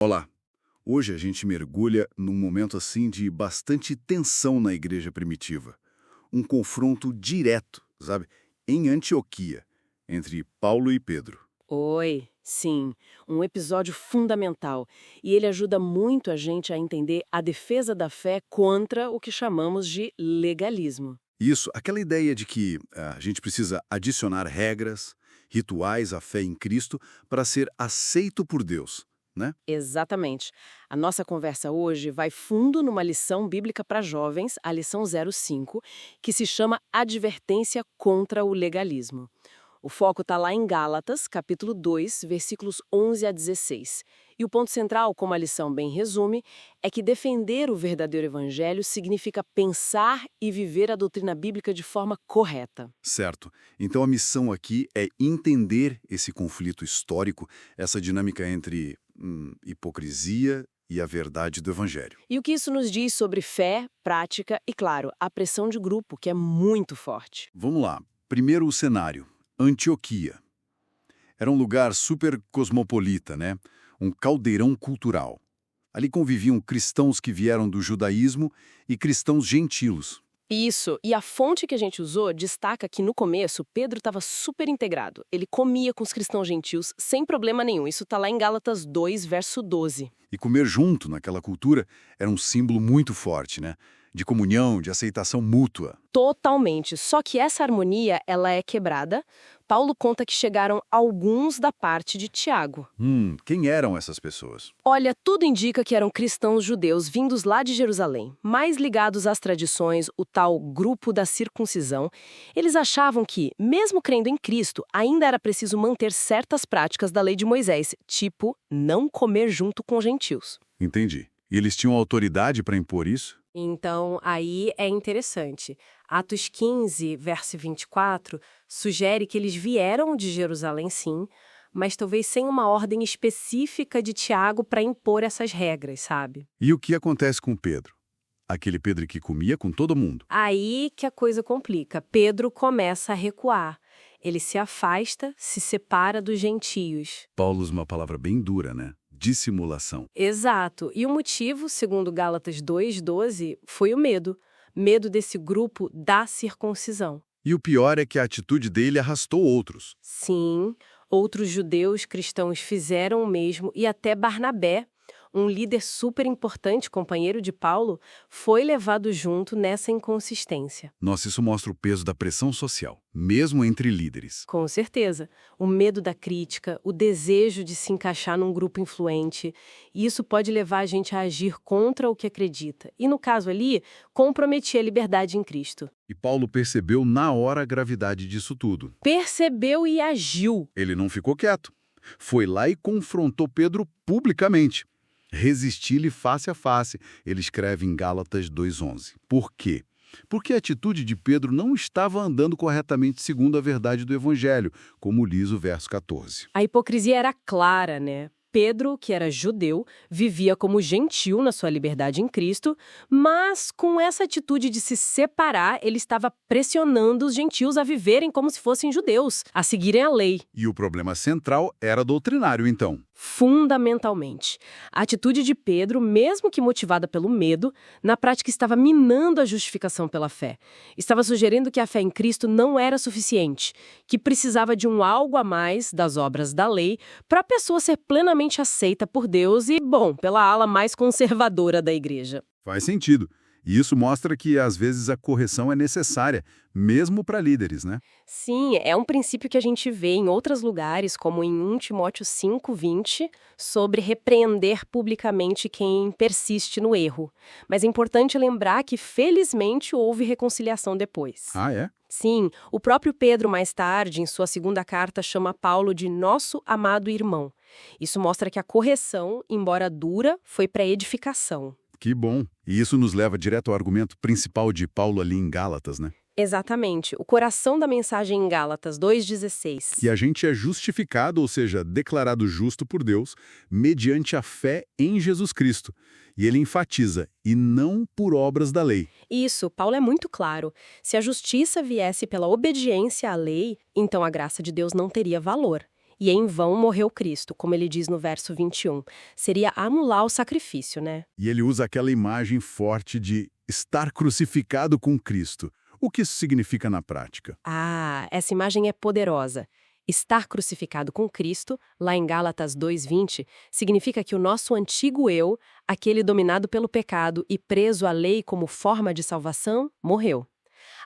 Olá, hoje a gente mergulha num momento assim de bastante tensão na igreja primitiva. Um confronto direto, sabe, em Antioquia, entre Paulo e Pedro. Oi, sim, um episódio fundamental. E ele ajuda muito a gente a entender a defesa da fé contra o que chamamos de legalismo. Isso, aquela ideia de que a gente precisa adicionar regras, rituais à fé em Cristo para ser aceito por Deus, né? Exatamente. A nossa conversa hoje vai fundo numa lição bíblica para jovens, a lição 05, que se chama Advertência contra o Legalismo. O foco está lá em Gálatas, capítulo 2, versículos 11 a 16. E o ponto central, como a lição bem resume, é que defender o verdadeiro evangelho significa pensar e viver a doutrina bíblica de forma correta. Certo. Então a missão aqui é entender esse conflito histórico, essa dinâmica entre hipocrisia e a verdade do Evangelho. E o que isso nos diz sobre fé, prática e, claro, a pressão de grupo, que é muito forte. Vamos lá. Primeiro o cenário. Antioquia. Era um lugar super cosmopolita, né? Um caldeirão cultural. Ali conviviam cristãos que vieram do judaísmo e cristãos gentilos. Isso, e a fonte que a gente usou destaca que no começo Pedro estava super integrado. Ele comia com os cristãos gentios sem problema nenhum. Isso está lá em Gálatas 2, verso 12. E comer junto naquela cultura era um símbolo muito forte, né? De comunhão, de aceitação mútua. Totalmente. Só que essa harmonia, ela é quebrada. Paulo conta que chegaram alguns da parte de Tiago. Quem eram essas pessoas? Olha, tudo indica que eram cristãos judeus vindos lá de Jerusalém, mais ligados às tradições, o tal grupo da circuncisão. Eles achavam que, mesmo crendo em Cristo, ainda era preciso manter certas práticas da lei de Moisés, tipo não comer junto com gentios. Entendi. E eles tinham autoridade para impor isso? Então, aí é interessante. Atos 15, verso 24, sugere que eles vieram de Jerusalém, sim, mas talvez sem uma ordem específica de Tiago para impor essas regras, sabe? E o que acontece com Pedro? Aquele Pedro que comia com todo mundo. Aí que a coisa complica. Pedro começa a recuar. Ele se afasta, se separa dos gentios. Paulo usa uma palavra bem dura, né? Dissimulação. Exato. E o motivo, segundo Gálatas 2:12, foi o medo. Medo desse grupo da circuncisão. E o pior é que a atitude dele arrastou outros. Sim, outros judeus cristãos fizeram o mesmo e até Barnabé, um líder super importante, companheiro de Paulo, foi levado junto nessa inconsistência. Nossa, isso mostra o peso da pressão social, mesmo entre líderes. Com certeza. O medo da crítica, o desejo de se encaixar num grupo influente, e isso pode levar a gente a agir contra o que acredita. E no caso ali, comprometer a liberdade em Cristo. E Paulo percebeu na hora a gravidade disso tudo. Percebeu e agiu. Ele não ficou quieto. Foi lá e confrontou Pedro publicamente. Resistir-lhe face a face, ele escreve em Gálatas 2:11. Por quê? Porque a atitude de Pedro não estava andando corretamente segundo a verdade do Evangelho, como diz o verso 14. A hipocrisia era clara, né? Pedro, que era judeu, vivia como gentil na sua liberdade em Cristo, mas com essa atitude de se separar, ele estava pressionando os gentios a viverem como se fossem judeus, a seguirem a lei. E o problema central era doutrinário, então. Fundamentalmente. A atitude de Pedro, mesmo que motivada pelo medo, na prática estava minando a justificação pela fé. Estava sugerindo que a fé em Cristo não era suficiente, que precisava de um algo a mais das obras da lei para a pessoa ser plenamente aceita por Deus e, bom, pela ala mais conservadora da igreja. Faz sentido. E isso mostra que, às vezes, a correção é necessária, mesmo para líderes, né? Sim, é um princípio que a gente vê em outros lugares, como em 1 Timóteo 5:20, sobre repreender publicamente quem persiste no erro. Mas é importante lembrar que, felizmente, houve reconciliação depois. Ah, é? Sim, o próprio Pedro, mais tarde, em sua segunda carta, chama Paulo de nosso amado irmão. Isso mostra que a correção, embora dura, foi para edificação. Que bom. E isso nos leva direto ao argumento principal de Paulo ali em Gálatas, né? Exatamente. O coração da mensagem em Gálatas 2:16. Que a gente é justificado, ou seja, declarado justo por Deus, mediante a fé em Jesus Cristo. E ele enfatiza, e não por obras da lei. Isso, Paulo é muito claro. Se a justiça viesse pela obediência à lei, então a graça de Deus não teria valor. E em vão morreu Cristo, como ele diz no verso 21. Seria anular o sacrifício, né? E ele usa aquela imagem forte de estar crucificado com Cristo. O que isso significa na prática? Ah, essa imagem é poderosa. Estar crucificado com Cristo, lá em Gálatas 2:20, significa que o nosso antigo eu, aquele dominado pelo pecado e preso à lei como forma de salvação, morreu.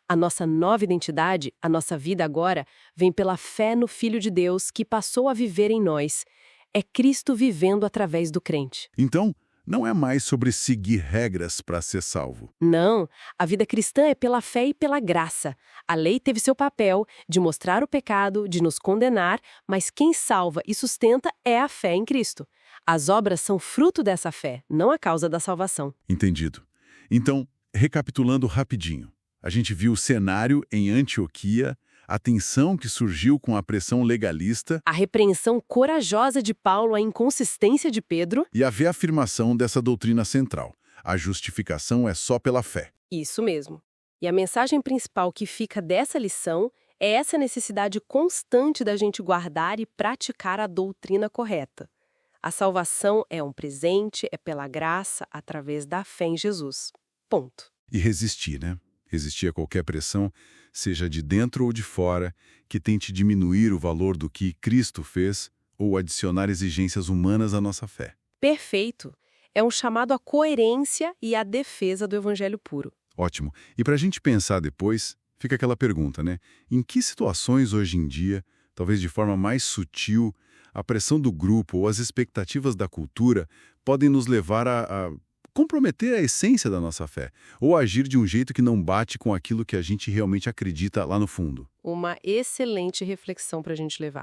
A nossa nova identidade, a nossa vida agora, vem pela fé no Filho de Deus que passou a viver em nós. É Cristo vivendo através do crente. Então, não é mais sobre seguir regras para ser salvo. Não, a vida cristã é pela fé e pela graça. A lei teve seu papel de mostrar o pecado, de nos condenar, mas quem salva e sustenta é a fé em Cristo. As obras são fruto dessa fé, não a causa da salvação. Entendido. Então, recapitulando rapidinho. A gente viu o cenário em Antioquia, a tensão que surgiu com a pressão legalista A repreensão corajosa de Paulo à inconsistência de Pedro. e a reafirmação dessa doutrina central. A justificação é só pela fé. Isso mesmo. E a mensagem principal que fica dessa lição é essa necessidade constante da gente guardar e praticar a doutrina correta. A salvação é um presente, é pela graça, através da fé em Jesus. Ponto. E resistir, né? Resistir a qualquer pressão, seja de dentro ou de fora, que tente diminuir o valor do que Cristo fez ou adicionar exigências humanas à nossa fé. Perfeito. É um chamado à coerência e à defesa do evangelho puro. Ótimo. E para a gente pensar depois, fica aquela pergunta, né? Em que situações hoje em dia, talvez de forma mais sutil, a pressão do grupo ou as expectativas da cultura podem nos levar a comprometer a essência da nossa fé, ou agir de um jeito que não bate com aquilo que a gente realmente acredita lá no fundo? Uma excelente reflexão para a gente levar.